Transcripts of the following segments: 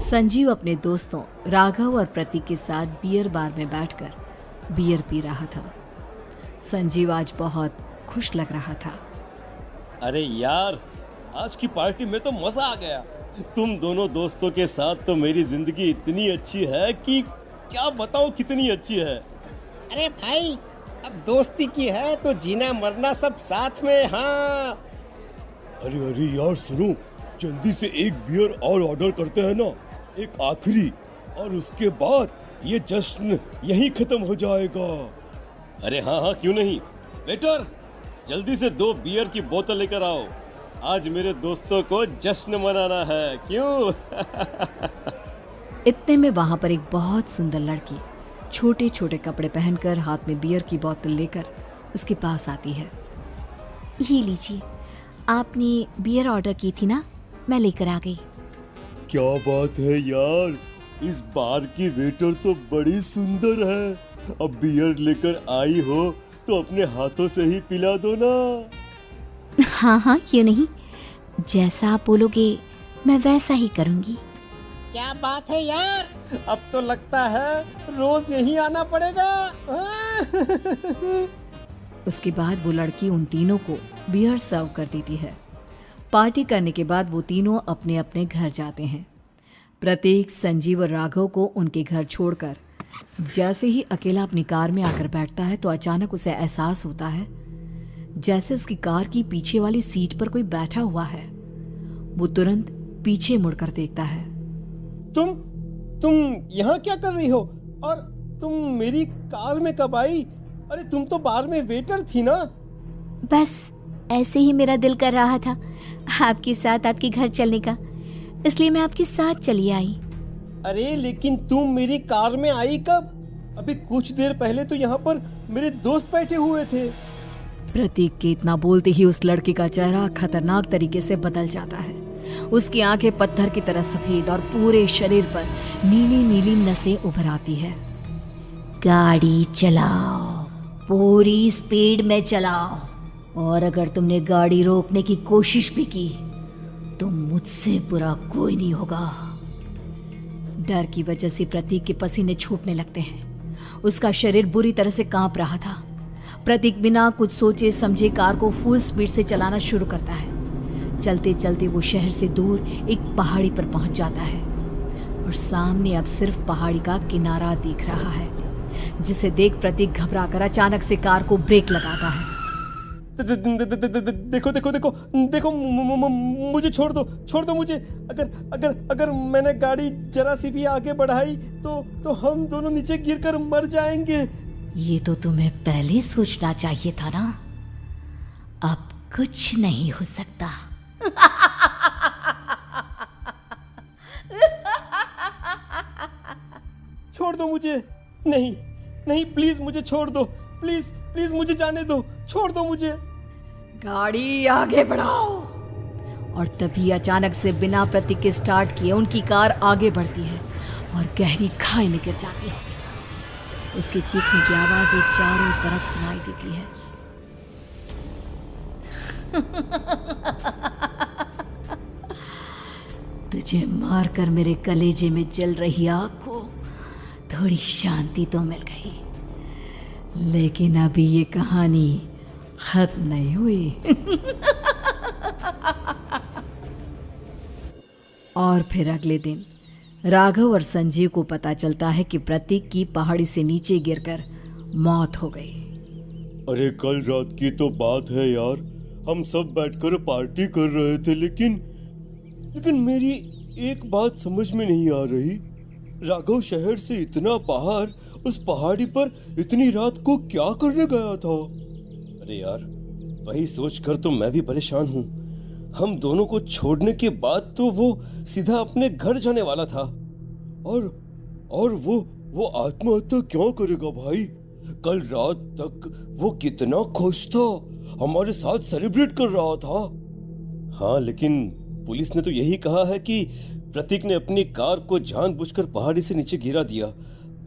संजीव अपने दोस्तों राघव और प्रतीक के साथ बियर बार में बैठकर बियर पी रहा था। संजीव आज बहुत खुश लग रहा था। अरे यार, आज की पार्टी में तो मजा आ गया। तुम दोनों दोस्तों के साथ तो मेरी जिंदगी इतनी अच्छी है कि क्या बताऊं कितनी अच्छी है। अरे भाई, अब दोस्ती की है तो जीना मरना सब साथ में। हाँ अरे यार सुनो, जल्दी से एक बियर और ऑर्डर करते हैं ना, एक आखिरी, और उसके बाद ये जश्न यहीं खत्म हो जाएगा। अरे हाँ, क्यों नहीं। वेटर, जल्दी से 2 बियर की बोतल लेकर आओ। आज मेरे दोस्तों को जश्न मनाना है, क्यों? इतने में वहां पर एक बहुत सुंदर लड़की छोटे छोटे कपड़े पहनकर हाथ में बियर की बोतल लेकर उसके पास आती है। ये लीजिए, आपने बियर ऑर्डर की थी ना, मैं लेकर आ गई। क्या बात है यार, इस बार की वेटर तो बड़ी सुंदर है। अब बियर लेकर आई हो तो अपने हाथों से ही पिला दो ना। हाँ, क्यों नहीं, जैसा आप बोलोगे मैं वैसा ही करूँगी। क्या बात है यार, अब तो लगता है रोज यहीं आना पड़ेगा। उसके बाद वो लड़की उन तीनों को बियर सर्व कर देती है। पार्टी करने के बाद वो तीनों अपने अपने घर जाते हैं। प्रतीक, संजीव और राघव को उनके घर छोड़कर जैसे ही अकेला अपनी कार में आकर बैठता है तो अचानक उसे एहसास होता है जैसे उसकी कार की पीछे वाली सीट पर कोई बैठा हुआ है। वो तुरंत पीछे मुड़कर देखता है। तुम यहाँ क्या कर रही हो? और तुम मेरी कार में कब आई? अरे तुम तो बार में वेटर थी ना। बस ऐसे ही मेरा दिल कर रहा था आपके साथ आपके घर चलने का, इसलिए मैं आपके साथ चली आई। अरे लेकिन तुम मेरी कार में आई कब? अभी कुछ देर पहले तो यहाँ पर मेरे दोस्त बैठे हुए थे। प्रतीक के इतना बोलते ही उस लड़के का चेहरा खतरनाक तरीके से बदल जाता है। उसकी आंखें पत्थर की तरह सफेद और पूरे शरीर पर नीली नीली नसें उभर आती है। गाड़ी चलाओ, पूरी स्पीड में चलाओ, और अगर तुमने गाड़ी रोकने की कोशिश भी की तो मुझसे बुरा कोई नहीं होगा। डर की वजह से प्रतीक के पसीने छूटने लगते हैं। उसका शरीर बुरी तरह से कांप रहा था। प्रतीक बिना कुछ सोचे समझे कार को फुल स्पीड से चलाना शुरू करता है। चलते चलते वो शहर से दूर एक पहाड़ी पर पहुंच जाता है और सामने अब सिर्फ पहाड़ी का किनारा दिख रहा है, जिसे देख प्रतीक घबराकर अचानक से कार को ब्रेक लगाता है। देखो, मुझे छोड़ दो मुझे। अगर मैंने गाड़ी जरा सी भी आगे बढ़ाई तो हम दोनों नीचे गिरकर मर जाएंगे। ये तो तुम्हें पहले सोचना चाहिए था ना। अब कुछ नहीं हो सकता। छोड़ दो मुझे। नहीं, प्लीज मुझे छोड़ दो। प्लीज मुझे जाने दो। छोड़ दो मुझे। गाड़ी आगे बढ़ाओ। और तभी अचानक से बिना प्रतीक के स्टार्ट किए उनकी कार आगे बढ़ती है और गहरी खाई में गिर जाती है। उसके चीखने की आवाज एक चारों तरफ सुनाई देती है। तुझे मारकर मेरे कलेजे में जल रही आग को थोड़ी शांति तो मिल गई, लेकिन अभी ये कहानी खत्म नहीं हुई। और फिर अगले दिन राघव और संजीव को पता चलता है कि प्रतीक की पहाड़ी से नीचे गिरकर मौत हो गई। अरे कल रात की तो बात है यार, हम सब बैठकर पार्टी कर रहे थे, लेकिन मेरी एक बात समझ में नहीं आ रही। राघव शहर से इतना बाहर उस पहाड़ी पर इतनी रात को क्या करने गया था? अरे यार, वही सोचकर तो मैं भी परेशान हूँ। हम दोनों को छोड़ने के बाद तो वो सीधा अपने घर जाने वाला था, और वो आत्महत्या क्यों करेगा भाई? कल रात तक वो कितना खुश था, हमारे साथ सेलिब्रेट कर रहा था। हाँ, लेकिन पुलिस ने तो यही कहा है कि प्रतीक ने अपनी कार को जानबूझकर पहाड़ी से नीचे गिरा दिया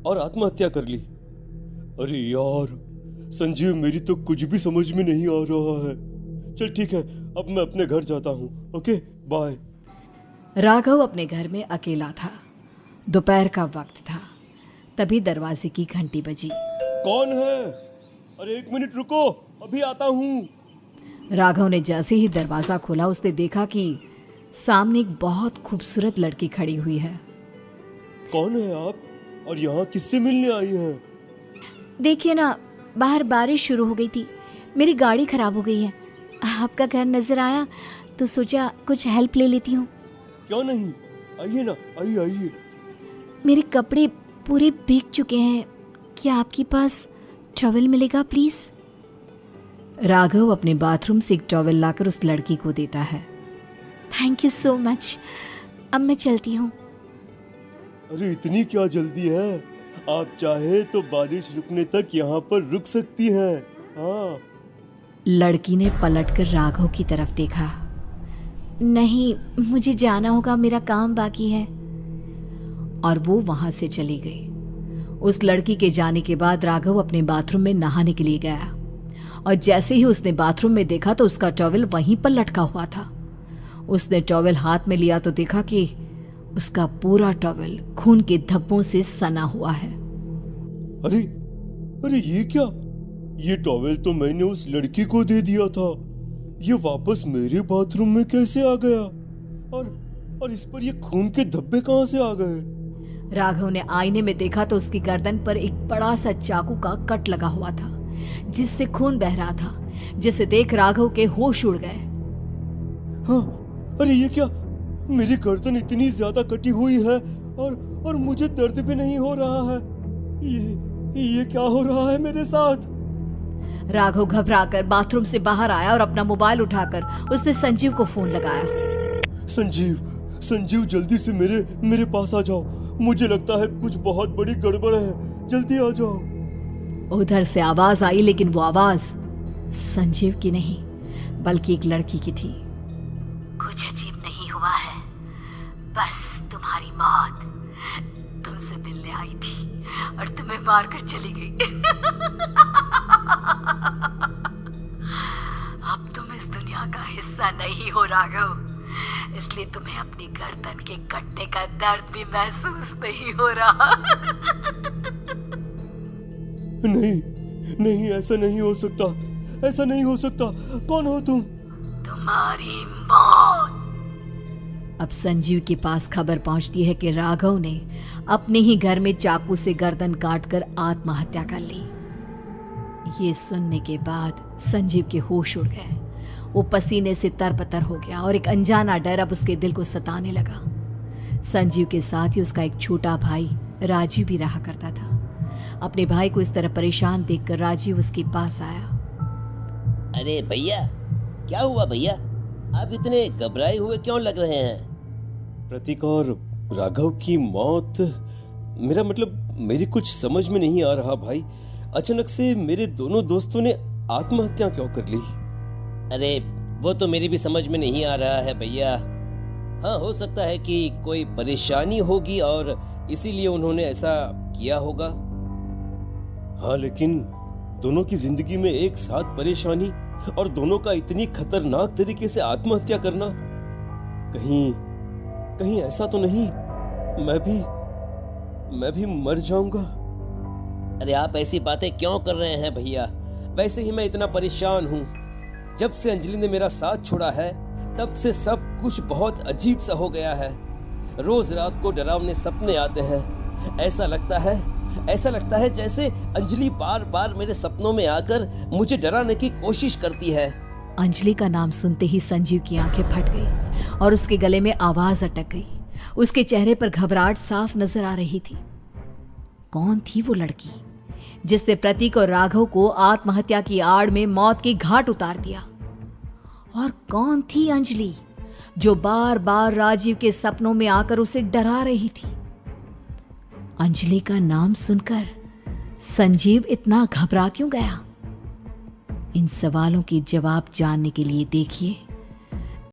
और आत्महत्या कर ली। अरे यार संजीव, मेरी तो कुछ भी समझ में नहीं आ रहा है। चल ठीक है, अब मैं अपने घर जाता हूँ। Okay, bye. राघव अपने घर में अकेला था। दोपहर का वक्त था। तभी दरवाजे की घंटी बजी। कौन है? अरे 1 मिनट रुको, अभी आता हूँ। राघव ने जैसे ही दरवाज़ा खोला उसने देखा कि सामने एक बहुत खूबसूरत लड़की खड़ी हुई है। कौन है आप और यहाँ किससे मिलने आई हैं? देखिए ना, बाहर बारिश शुरू हो गई थी, मेरी गाड़ी खराब हो गई है। आपका घर नजर आया तो सोचा कुछ हेल्प ले लेती हूँ। क्यों नहीं, आइए ना, आइए आइए। मेरे कपड़े पूरे भीग चुके हैं, क्या आपके पास टॉवल मिलेगा प्लीज? राघव अपने बाथरूम से एक टॉवल लाकर उस लड़की को देता है। थैंक यू सो मच, अब मैं चलती हूँ। अरे इतनी क्या जल्दी है? आप चाहे तो बारिश रुकने तक यहाँ पर रुक सकती हैं। हाँ। लड़की ने पलटकर राघव की तरफ देखा। नहीं, मुझे जाना होगा, मेरा काम बाकी है। और वो वहां से चली गई। उस लड़की के जाने के बाद राघव अपने बाथरूम में नहाने के लिए गया और जैसे ही उसने बाथरूम में देखा तो उसका टॉवल वहीं पर लटका हुआ था। उसने टॉवल हाथ में लिया तो देखा कि उसका पूरा टॉवल खून के धब्बों से सना हुआ है। अरे अरे ये क्या? ये टॉवेल तो मैंने उस लड़की को दे दिया था। ये वापस मेरे बाथरूम में कैसे आ गया? और इस पर ये खून के धब्बे कहां से आ गए? राघव ने आईने में देखा तो उसकी गर्दन पर एक बड़ा सा चाकू का कट लगा हुआ था जिससे खून बह रहा था, जिसे देख राघव के होश उड़ गए। हाँ, अरे ये क्या? मेरी गर्दन इतनी ज्यादा कटी हुई है और मुझे दर्द भी नहीं हो रहा है। ये क्या हो रहा है मेरे साथ? राघव घबराकर बाथरूम से बाहर आया और अपना मोबाइल उठाकर उसने संजीव को फोन लगाया। संजीव जल्दी से मेरे पास आ जाओ। मुझे लगता है कुछ बहुत बड़ी गड़बड़ है, जल्दी आ जाओ। उधर से आवाज आई, लेकिन वो आवाज संजीव की नहीं बल्कि एक लड़की की थी। कुछ अजीब नहीं हुआ है, बस तुम्हारी मौत तुमसे मिलने आई थी और तुम्हें मारकर चली गई। अब तुम इस दुनिया का हिस्सा नहीं हो राघव, इसलिए तुम्हें अपनी गर्दन के कटने का दर्द भी महसूस नहीं हो रहा। नहीं, ऐसा नहीं हो सकता, ऐसा नहीं हो सकता। कौन हो तुम? तुम्हारी मौत। अब संजीव के पास खबर पहुंचती है कि राघव ने अपने ही घर में चाकू से गर्दन काटकर आत्महत्या कर ली। ये सुनने के बाद संजीव के होश उड़ गए। वो पसीने से तरबतर हो गया और एक अनजाना डर अब उसके दिल को सताने लगा। संजीव के साथ ही उसका एक छोटा भाई राजीव भी रहा करता था। अपने भाई को इस तरह परेशान देखकर राजीव उसके पास आया। अरे भैया, क्या हुआ भैया? आप इतने घबराए हुए क्यों लग रहे हैं? प्रतीक और राघव की मौत, मेरा मतलब मेरी कुछ समझ में नहीं आ रहा भाई। अचानक से मेरे दोनों दोस्तों ने आत्महत्या क्यों कर ली? अरे वो तो मेरी भी समझ में नहीं आ रहा है भैया। हाँ, हो सकता है कि कोई परेशानी होगी और इसीलिए उन्होंने ऐसा किया होगा। हाँ, लेकिन दोनों की जिंदगी में एक साथ परेशानी और दोनों का इतनी खतरनाक तरीके से आत्महत्या करना, कहीं ऐसा तो नहीं मैं भी मर जाऊंगा? अरे आप ऐसी बातें क्यों कर रहे हैं भैया? वैसे ही मैं इतना परेशान हूँ। जब से अंजलि ने मेरा साथ छोड़ा है तब से सब कुछ बहुत अजीब सा हो गया है। रोज रात को डरावने सपने आते हैं। ऐसा लगता है जैसे अंजलि बार बार मेरे सपनों में आकर मुझे डराने की कोशिश करती है। अंजलि का नाम सुनते ही संजीव की आंखें फट गई और उसके गले में आवाज अटक गई। उसके चेहरे पर घबराहट साफ नजर आ रही थी। कौन थी वो लड़की जिसने प्रतीक और राघव को आत्महत्या की आड़ में मौत के घाट उतार दिया? और कौन थी अंजलि जो बार बार राजीव के सपनों में आकर उसे डरा रही थी? अंजलि का नाम सुनकर संजीव इतना घबरा क्यों गया? इन सवालों के जवाब जानने के लिए देखिए